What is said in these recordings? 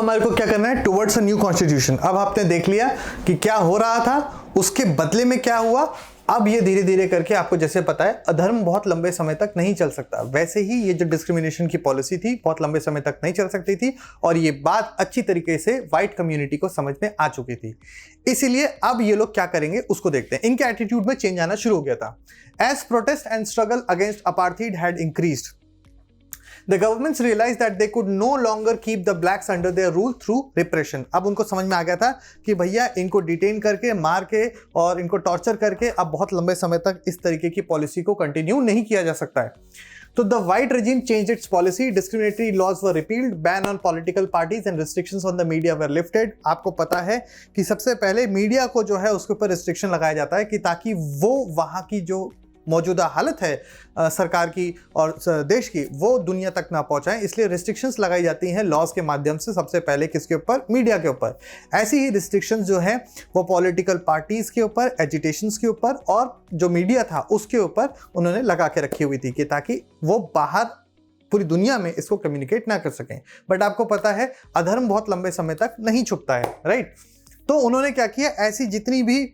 हमारे को क्या करना है, टुवर्ड्स अ न्यू कॉन्स्टिट्यूशन। अब आपने देख लिया कि क्या हो रहा था, उसके बदले में क्या हुआ। अब ये धीरे धीरे करके आपको जैसे पता है अधर्म बहुत लंबे समय तक नहीं चल सकता, वैसे ही ये जो डिस्क्रिमिनेशन की पॉलिसी थी बहुत लंबे समय तक नहीं चल सकती थी, और ये बात अच्छी तरीके से व्हाइट कम्युनिटी को समझ में आ चुकी थी। इसीलिए अब ये लोग क्या करेंगे उसको देखते हैं। इनके एटीट्यूड में चेंज आना शुरू हो गया था। As protest and struggle against apartheid had increased, The governments realized that they could no longer keep the blacks under their rule through repression. अब उनको समझ में आ गया था कि भैया इनको डिटेन करके, मार के और इनको टॉर्चर करके अब बहुत लंबे समय तक इस तरीके की पॉलिसी को कंटिन्यू नहीं किया जा सकता है। तो the white regime changed its policy, discriminatory laws were repealed, ban on political parties and restrictions on the media were lifted. आपको पता है कि सबसे पहले मीडिया को जो है उसके ऊपर रिस्ट्रिक्शन लगाया जाता है कि ताकि वो वहाँ की जो मौजूदा हालत है सरकार की और देश की वो दुनिया तक ना पहुंचाएं, इसलिए रिस्ट्रिक्शंस लगाई जाती हैं लॉज के माध्यम से। सबसे पहले किसके ऊपर? मीडिया के ऊपर। ऐसी ही रिस्ट्रिक्शंस जो हैं वो पॉलिटिकल पार्टीज के ऊपर, एजिटेशंस के ऊपर और जो मीडिया था उसके ऊपर उन्होंने लगा के रखी हुई थी कि ताकि वो बाहर पूरी दुनिया में इसको कम्युनिकेट ना कर सकें। बट आपको पता है अधर्म बहुत लंबे समय तक नहीं छुपता है, राइट। तो उन्होंने क्या किया, ऐसी जितनी भी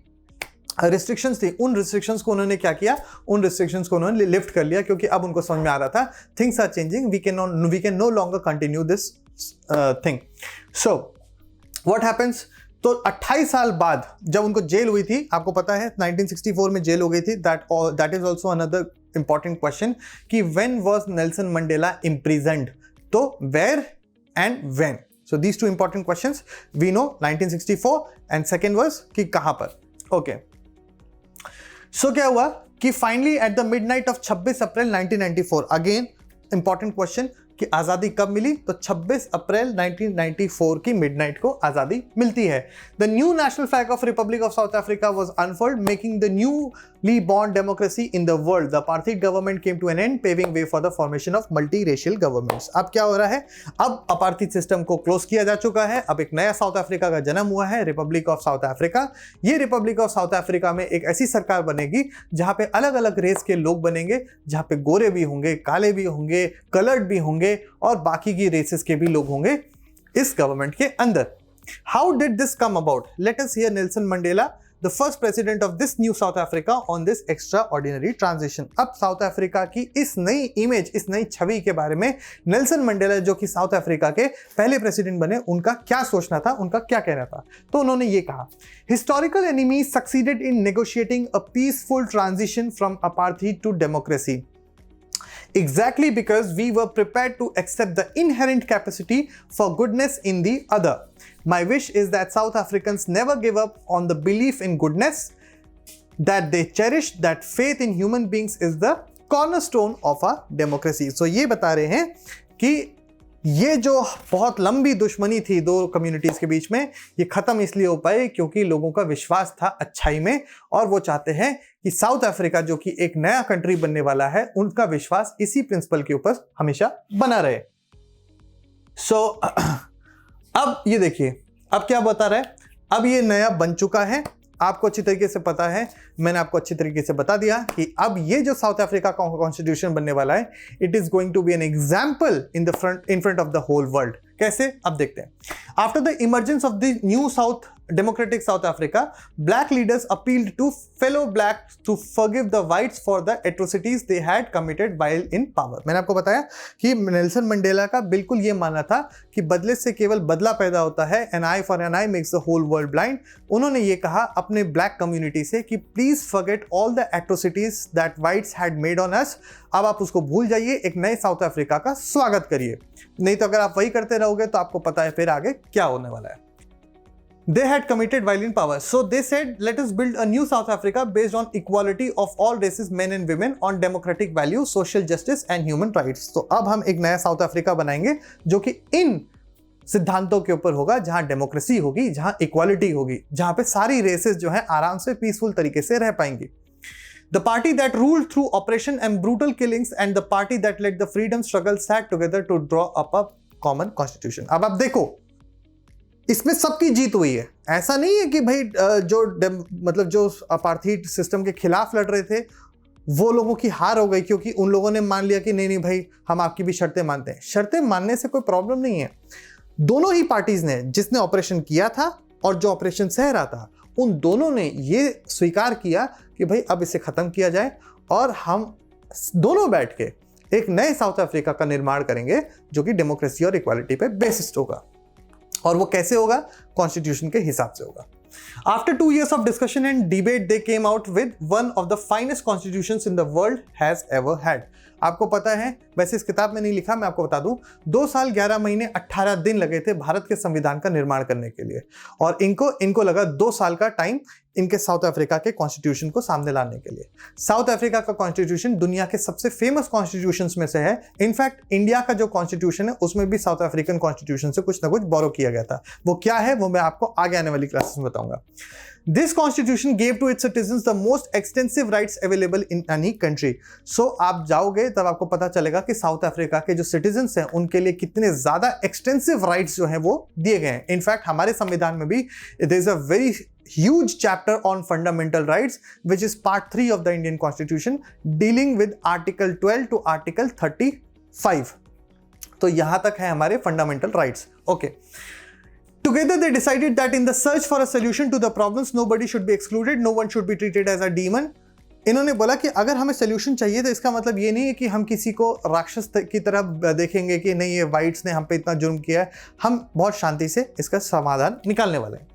रिस्ट्रिक्शंस थी उन रिस्ट्रिक्शंस को उन्होंने क्या किया, उन रिस्ट्रिक्शंस को उन्होंने लिफ्ट कर लिया, क्योंकि अब उनको समझ में आ रहा था things are changing, we can no longer continue this thing. So what happens, तो 28 साल बाद जब उनको जेल हुई थी, आपको पता है 1964 में जेल हो गई थी। That is also another important question कि when was Nelson Mandela imprisoned, तो where and when. So these two important questions we know, 1964 and second was कि कहां पर। ओके सो क्या हुआ कि finally at the midnight of 26 April 1994, again important question कि आज़ादी कब मिली, तो 26 अप्रैल 1994 की मिडनाइट को आज़ादी मिलती है। The new national flag of Republic of South Africa was unfurled, making the newly born democracy in the world. The apartheid government came to an end, paving way for the formation of multi racial governments. अब क्या हो रहा है, अब apartheid system को close किया जा चुका है, अब एक नया साउथ अफ्रीका का जन्म हुआ है, रिपब्लिक ऑफ साउथ अफ्रीका। ये रिपब्लिक ऑफ साउथ अफ्रीका में एक ऐसी सरकार बनेगी जहां पे अलग अलग रेस के लोग बनेंगे, जहां पे गोरे भी होंगे, काले भी होंगे, कलर्ड भी होंगे और बाकी की रेसेस के भी लोग होंगे इस गवर्नमेंट के अंदर। How did this come about? Let us here Nelson Mandela, the first president of this new south Africa, on this extra ordinary transition. अब साउथ अफ्रीका की इस नई इमेज, इस नई छवि के बारे में नेल्सन मंडेला जो कि साउथ अफ्रीका के पहले प्रेसिडेंट बने, उनका क्या सोचना था, उनका क्या कहना था। तो उन्होंने ये कहा, historical enemies succeeded in negotiating a peaceful transition from apartheid to democracy, exactly because we were prepared to accept the inherent capacity for goodness in the other. My wish is that South Africans never give up on the belief in goodness, that they cherish that faith in human beings is the cornerstone of our democracy. So ये बता रहे हैं कि ये जो बहुत लंबी दुश्मनी थी दो कम्युनिटीज के बीच में, ये खत्म इसलिए हो पाई क्योंकि लोगों का विश्वास था अच्छाई में, और वो चाहते हैं कि साउथ अफ्रीका जो कि एक नया कंट्री बनने वाला है, उनका विश्वास इसी प्रिंसिपल के ऊपर हमेशा बना रहे। सो अब ये देखिए, अब क्या बता रहा है, अब ये नया बन चुका है, आपको अच्छी तरीके से पता है, मैंने आपको अच्छी तरीके से बता दिया कि अब ये जो साउथ अफ्रीका का कॉन्स्टिट्यूशन बनने वाला है, it is going to be an example in front of the whole world. कैसे? अब देखते हैं। After the emergence of the new South democratic South Africa, black leaders appealed to fellow blacks to forgive the whites for the atrocities they had committed while in power. मैंने आपको बताया कि Nelson Mandela का बिल्कुल ये मानना था कि बदले से केवल बदला पैदा होता है, an eye for an eye makes the whole world blind. उन्होंने ये कहा अपने ब्लैक कम्युनिटी से कि please forget all the atrocities that whites had made on us. अब आप उसको भूल जाइए, एक नए साउथ अफ्रीका का स्वागत करिए, नहीं तो अगर आप वही करते रहोगे तो आपको पता है फिर आगे क्या होने वाला है। They had committed while in power. So they said, let us build a new South Africa based on equality of all races, men and women, on democratic values, social justice and human rights. तो अब हम एक नया south Africa बनाएंगे जो कि इन सिद्धांतों के ऊपर होगा, जहां डेमोक्रेसी होगी, जहां इक्वालिटी होगी, जहां पे सारी रेसेस जो है आराम से पीसफुल तरीके से रह पाएंगी। The party that ruled through oppression and brutal killings and the party that led the freedom struggle sat together to draw up a common constitution. अब आप देखो, इसमें सबकी जीत हुई है। ऐसा नहीं है कि भाई जो अपार्थाइड सिस्टम के खिलाफ लड़ रहे थे वो लोगों की हार हो गई क्योंकि उन लोगों ने मान लिया कि नहीं भाई हम आपकी भी शर्तें मानते हैं। शर्तें मानने से कोई प्रॉब्लम नहीं है। दोनों ही पार्टीज ने, जिसने ऑपरेशन किया था और जो ऑपरेशन सह रहा था, उन दोनों ने ये स्वीकार किया कि भाई अब इसे खत्म किया जाए और हम दोनों बैठ के एक नए साउथ अफ्रीका का निर्माण करेंगे जो कि डेमोक्रेसी और इक्वालिटी पे बेसिस्ड होगा। और वो कैसे होगा? कॉन्स्टिट्यूशन के हिसाब से होगा। After 2 years of discussion and debate, they came out with one of the finest constitutions in the world has ever had. आपको पता है, वैसे इस किताब में नहीं लिखा, मैं आपको बता दूं, 2 साल 11 महीने 18 दिन लगे थे भारत के संविधान का निर्माण करने के लिए, और इनको लगा 2 साल का टाइम इनके साउथ अफ्रीका के कॉन्स्टिट्यूशन को सामने लाने के लिए। साउथ अफ्रीका का कॉन्स्टिट्यूशन दुनिया के सबसे फेमस कॉन्स्टिट्यूशंस में से है। इनफैक्ट इंडिया का जो कॉन्स्टिट्यूशन है उसमें भी साउथ अफ्रीकन कॉन्स्टिट्यूशन से कुछ ना कुछ बोरो किया गया था। वो क्या है वो मैं आपको आगे आने वाली क्लासेस में बताऊंगा। This constitution gave to its citizens the most extensive rights available in any country. So आप जाओगे तब आपको पता चलेगा कि साउथ अफ्रीका के जो सिटीजन्स हैं उनके लिए कितने ज्यादा एक्सटेंसिव राइट्स जो हैं वो दिए गए हैं। इनफैक्ट हमारे संविधान में भी there is a very huge chapter on fundamental rights which is part 3 of the Indian Constitution dealing with Article 12 to Article 35. तो यहां तक है हमारे fundamental rights. Okay. Together they decided that in the search for a solution to the problems nobody should be excluded, no one should be treated as a demon. इन्होंने बोला कि अगर हमें सोल्यूशन चाहिए तो इसका मतलब ये नहीं है कि हम किसी को राक्षस की तरह देखेंगे कि नहीं ये वाइट्स ने हम पे इतना जुर्म किया है, हम बहुत शांति से इसका समाधान निकालने वाले हैं।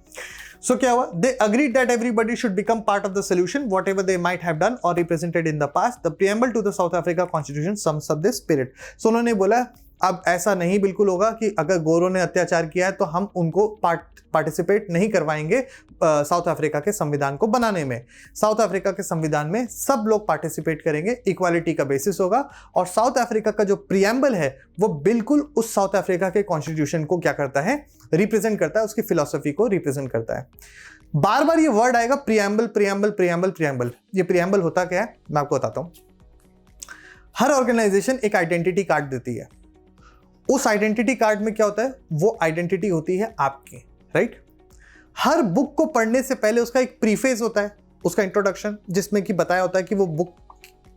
So क्या हुआ? They agreed that everybody should become part of the solution, whatever they might have done or represented in the past. The preamble to the South Africa Constitution sums up this spirit. So उन्होंने बोला अब ऐसा नहीं बिल्कुल होगा कि अगर गोरों ने अत्याचार किया है तो हम उनको पार्टिसिपेट नहीं करवाएंगे साउथ अफ्रीका के संविधान को बनाने में। साउथ अफ्रीका के संविधान में सब लोग पार्टिसिपेट करेंगे, इक्वालिटी का बेसिस होगा, और साउथ अफ्रीका का जो प्रियम्बल है वो बिल्कुल उस साउथ अफ्रीका के कॉन्स्टिट्यूशन को क्या करता है? रिप्रेजेंट करता है, उसकी फिलॉसफी को रिप्रेजेंट करता है। बार बार ये वर्ड आएगा प्रियम्बल प्रियम्बल प्रियम्बल प्रियम्बल। ये प्रियम्बल होता क्या है मैं आपको बताता हूं। हर ऑर्गेनाइजेशन एक आइडेंटिटी कार्ड देती है। उस आइडेंटिटी कार्ड में क्या होता है? वो आइडेंटिटी होती है आपकी, राइट? हर बुक को पढ़ने से पहले उसका एक प्रीफेस होता है, उसका इंट्रोडक्शन, जिसमें कि बताया होता है कि वो बुक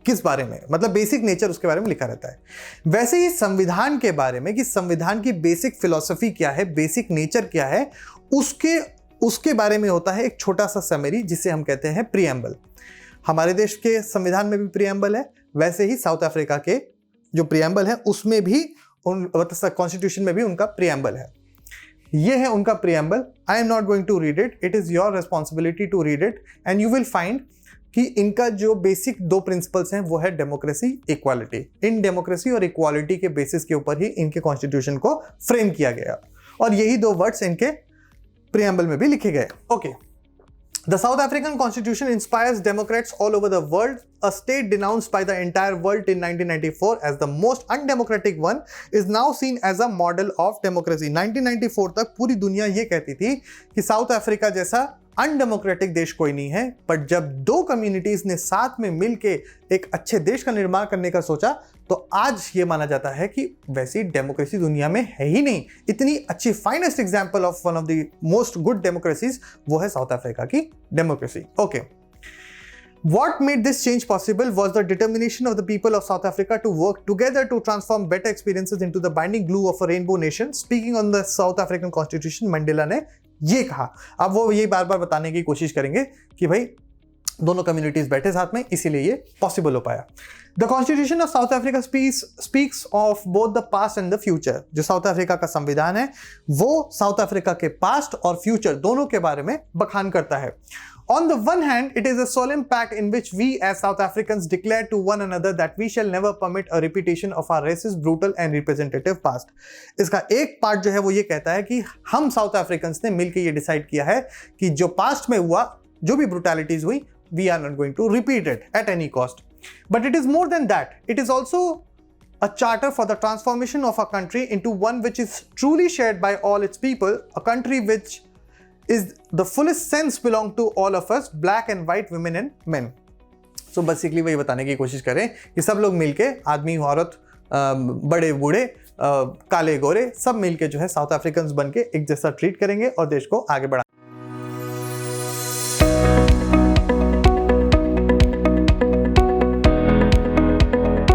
किस बारे में, मतलब बेसिक नेचर उसके बारे में लिखा रहता है। वैसे ही संविधान के बारे में कि संविधान की बेसिक फिलॉसफी क्या है, बेसिक नेचर क्या है, उसके बारे में होता है एक छोटा सा समरी जिसे हम कहते हैं प्रियम्बल। हमारे देश के संविधान में भी प्रियम्बल है, वैसे ही साउथ अफ्रीका के जो प्रियम्बल है उसमें भी कॉन्स्टिट्यूशन में भी उनका प्रियम्बल है। ये है उनका preamble. I am not going to read it, it is your responsibility to read it and you will find कि इनका जो बेसिक 2 प्रिंसिपल्स हैं वो है डेमोक्रेसी, इक्वालिटी। इन डेमोक्रेसी और इक्वालिटी के बेसिस के ऊपर ही इनके कॉन्स्टिट्यूशन को फ्रेम किया गया, और यही 2 वर्ड्स इनके प्रियम्बल में भी लिखे गए। Okay. The South African Constitution inspires Democrats all over the world. A state denounced by the entire world in 1994 as the most undemocratic one is now seen as a model of democracy. 1994 तक पूरी दुनिया ये कहती थी कि south Africa जैसा undemocratic देश कोई नहीं है, पर जब 2 कम्युनिटीज ने साथ में मिलके एक अच्छे देश का निर्माण करने का सोचा तो आज ये माना जाता है कि वैसी डेमोक्रेसी दुनिया में है ही नहीं। इतनी अच्छी finest example of one of the most good democracies वो है साउथ अफ्रीका की democracy. Okay. What made this change possible was the determination of the people of South Africa to work together to transform better experiences into the binding glue of a rainbow nation. Speaking on the South African Constitution, Mandela ने ये कहा। अब वो ये बार बार बताने की कोशिश करेंगे कि भाई दोनों कम्युनिटीज बैठे साथ में, इसीलिए ये पॉसिबल हो पाया। The constitution of South Africa speaks of both the past and the future. जो साउथ अफ्रीका का संविधान है वो साउथ अफ्रीका के पास्ट और फ्यूचर दोनों के बारे में बखान करता है। On the one hand, it is a solemn pact in which we as South Africans declare to one another that we shall never permit a repetition of our racist, brutal and representative past. इसका एक part जो है वो ये कहता है कि हम साउथ अफ्रीकन्स ने मिलकर ये डिसाइड किया है कि जो पास्ट में हुआ, जो भी ब्रूटैलिटीज हुई, we are not going to repeat it at any cost. But it is more than that. It is also a charter for the transformation of a country into one which is truly shared by all its people, a country which is the fullest sense belong to all of us, black and white, women and men. So basically वही बताने की कोशिश करें कि सब लोग मिलके, आदमी औरत, बड़े बूढ़े, काले गोरे, सब मिलके जो है साउथ अफ्रीकन्स बन के एक जैसा ट्रीट करेंगे और देश को आगे बढ़ा